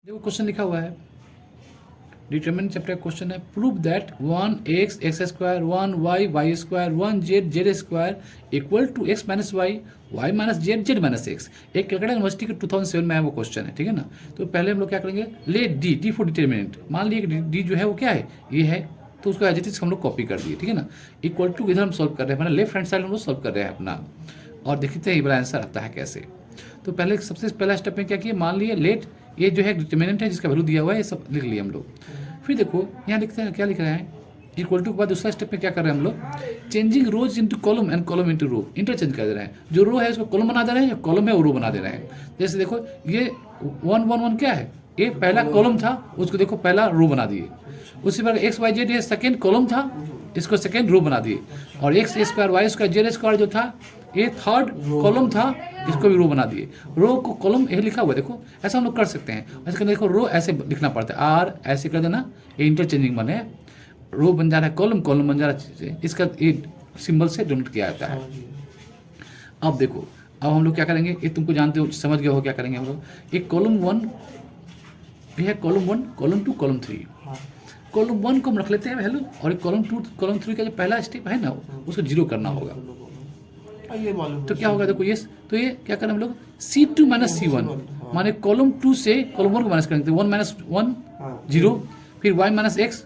देखो क्वेश्चन लिखा हुआ है, डिटरमिनेंट चैप्टर का क्वेश्चन है। Prove that 1x X square 1y Y square 1z Z square equal to x minus Y Y minus Z Z minus X. एक Calcutta university के 2007 में आया वो क्वेश्चन है, ठीक है ना। तो पहले हम लोग क्या करेंगे, ले डी डी फॉर डिटरमिनेंट। मान लीजिए डी जो है वो क्या है, ये है, तो उसको एज इट इज हम लोग कॉपी कर दिए, ठीक है ना। इक्वल टू इधर हम सॉल्व कर रहे हैं, मतलब लेफ्ट हैंड साइड हम लोग सॉल्व कर रहे हैं अपना, और देखते हैं ये वाला आंसर आता है कैसे। तो पहले सबसे पहला स्टेप में क्या किया, मान लिए लेट ये जो है डिटरमिनेंट है जिसका वैल्यू दिया हुआ है, ये सब लिख लिया हम लोग। फिर देखो यहाँ लिखते हैं, क्या लिख रहे हैं, इक्वल टू के बाद दूसरा स्टेप में क्या कर रहे हैं हम लोग, changing rows into column and column into row, interchange कर दे रहे हैं। जो रो है उसको कॉलम बना दे रहे हैं, कॉलम है वो रो बना दे रहे हैं। जैसे देखो ये 1 1 1 क्या है, ये पहला कॉलम था, उसको देखो पहला रो बना दिए। उसी प्रकार एक्स वाई जेड ये सेकेंड कॉलम था, इसको सेकेंड रो बना दिए। और X square Y square Z square जो था ये थर्ड कॉलम था, इसको भी रो बना दिए। रो को कॉलम ये लिखा हुआ है, देखो ऐसा हम लोग कर सकते हैं। ऐसे देखो रो ऐसे लिखना पड़ता है, आर ऐसे कर देना, ये इंटरचेंजिंग बने, रो बन जा रहा है कॉलम, कॉलम बन जा रहा है, इसका ये सिंबल से डोनेट किया जाता है। अब देखो, अब हम लोग क्या करेंगे, ये तुमको जानते हो, समझ गए हो क्या करेंगे हम लोग। एक कॉलम 1 ये है, कॉलम 1 कॉलम 2 कॉलम 3। कॉलम 1 को हम रख लेते हैं वैल्यू, और कॉलम 2 कॉलम 3 का जो पहला स्टेप है ना उसको जीरो करना होगा। ये मालूम तो क्या होगा, देखो ये, तो ये क्या करें हम लोग, C2 माइनस C1, माने कॉलम 2 से कॉलम 1 को माइनस करेंगे, 1 माइनस 1 0, फिर y माइनस एक्स,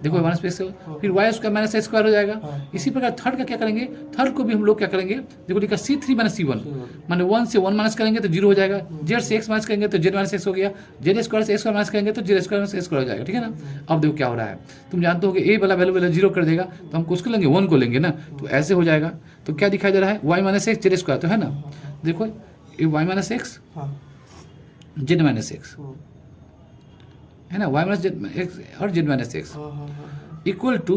देखो माइनस एक्स, फिर Y square minus X square हो जाएगा। इसी प्रकार थर्ड का क्या करेंगे, थर्ड को भी हम लोग क्या करेंगे, देखो लिखा C3 माइनस C1, माने 1 से 1 माइनस करेंगे तो 0 हो जाएगा, जेड से एक्स माइनस करेंगे तो जेड माइनस एक्स हो गया, जेड स्क्वायर से एक्स स्क्वायर माइनस करेंगे तो Z square minus X square हो जाएगा, ठीक है ना। अब देखो क्या हो रहा है, तुम जानते हो कि ए वाला वैल्यू 0 कर देगा, तो हम उसको लेंगे 1 को लेंगे ना, तो ऐसे हो जाएगा। तो क्या दिखाई दे रहा है, Y minus X Z square, तो है ना, देखो ये Y minus X Z minus X है ना, वाई माइनस जेड एक्स और Z minus X equal to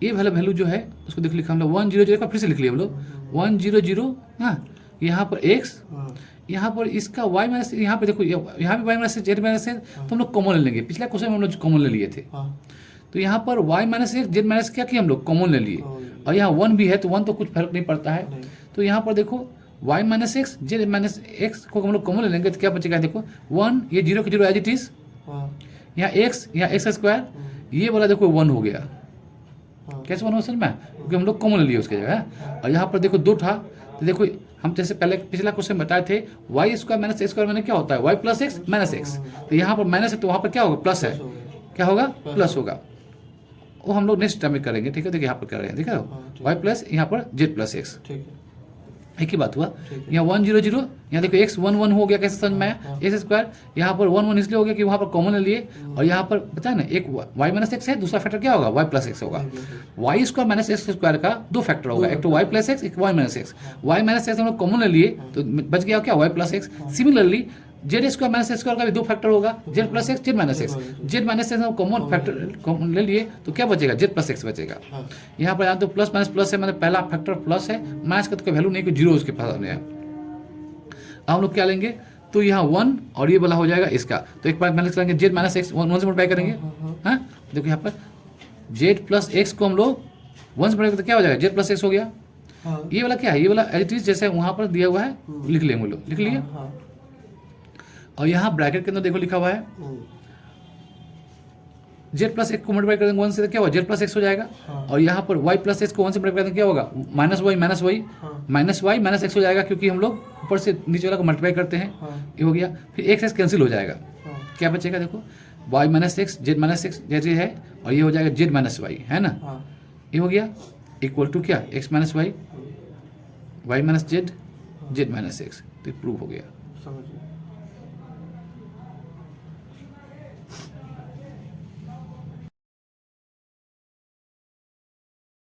ये वाला वैल्यू जो है उसको देख लिखा हम लोग 1 0 0 का, फिर से लिख लिया हम लोग 1 0 0, हाँ यहाँ पर x, यहाँ पर इसका y माइनस, यहाँ पे देखो यहाँ भी y माइनस जेड माइनस है, तो हम लोग कॉमन ले लेंगे, पिछला क्वेश्चन में हम लोग कॉमन ले लिए थे। तो यहाँ पर y minus X Z minus क्या किया हम लोग, कॉमन ले लिए, और यहाँ 1 भी है तो 1 तो कुछ फर्क नहीं पड़ता है। तो यहाँ पर देखो y minus X Z minus x को हम लोग कॉमन ले लेंगे, तो क्या बचेगा, देखो 1 ये 0 के 0 एज इट इज, यहाँ x यहाँ एक्स स्क्वायर, ये वाला देखो 1 हो गया, कैसे 1 हो समझ में, क्योंकि हम लोग कॉमन ले लिए उसके जगह। और यहाँ पर देखो 2 था, तो देखो हम जैसे पहले पिछला क्वेश्चन बताए थे, Y square minus X square मैंने क्या होता है, Y plus X minus X, तो यहाँ पर माइनस है तो वहाँ पर क्या होगा, प्लस है, क्या होगा, प्लस होगा। वो हम लोग नेक्स्ट टाइम में करेंगे, ठीक है। देखिए यहाँ पर कर रहे हैं, ठीक है, वाई प्लस यहाँ पर जेड प्लस एक्स, एक ही बात हुआ। यहाँ 1 0 0, यहाँ देखो x 1 1 हो गया, कैसे समझ में आया, एक्स स्क्वायर यहाँ पर 1 1 इसलिए हो गया कि वहाँ पर कॉमन ले लिए, और यहाँ पर पता है ना एक y माइनस एक्स है, दूसरा फैक्टर क्या होगा, y प्लस एक्स होगा। Y square minus X square का 2 फैक्टर होगा, एक तो y प्लस एक्स, एक y minus X. Y minus X हम लोग कॉमन ले लिए तो बच गया क्या, y plus x. Similarly Z square minus X square का भी 2 फैक्टर होगा, Z plus x Z minus X. Z minus x common factor common ले लिए तो क्या बचेगा, जेड प्लस एक्स बचेगा। यहाँ पर यहाँ तो प्लस माइनस प्लस है, मतलब पहला फैक्टर प्लस है, माइनस का तो कोई वैल्यू नहीं, कोई जीरो उसके पास नहीं है। अब हम लोग क्या लेंगे, तो यहाँ 1 और ये वाला हो जाएगा इसका, तो एक बार माइनस करेंगे, जेड माइनस एक्स 1 से मल्टीप्लाई करेंगे, हाँ देखो यहाँ पर जेड प्लस एक्स को हम लोग 1 से मल्टीप्लाई तो क्या हो जाएगा, जेड प्लस एक्स हो गया। ये वाला क्या है, ये वाला एज इट इज जैसे वहाँ पर दिया हुआ है लिख लेंगे हम लोग, लिख लिए। और यहाँ ब्रैकेट के अंदर देखो लिखा हुआ है जेड प्लस एक्स को मल्टीप्लाई करेंगे 1 से तो क्या होगा, जेड प्लस एक्स हो जाएगा। और यहाँ पर वाई प्लस एक्स को 1 से मल्टीप्लाई करेंगे क्या होगा, minus Y minus Y minus X हो जाएगा, क्योंकि हम लोग ऊपर से नीचे वाला को मल्टीप्लाई करते हैं, ये हो गया। फिर एक्स एक्स कैंसिल हो जाएगा, क्या बचेगा, देखो Y minus X Z minus X जैसे है, और ये हो जाएगा जेड माइनस वाई, है ना, ये हो गया इक्वल टू क्या, X minus Y Y minus Z Z minus X, तो प्रूव हो गया।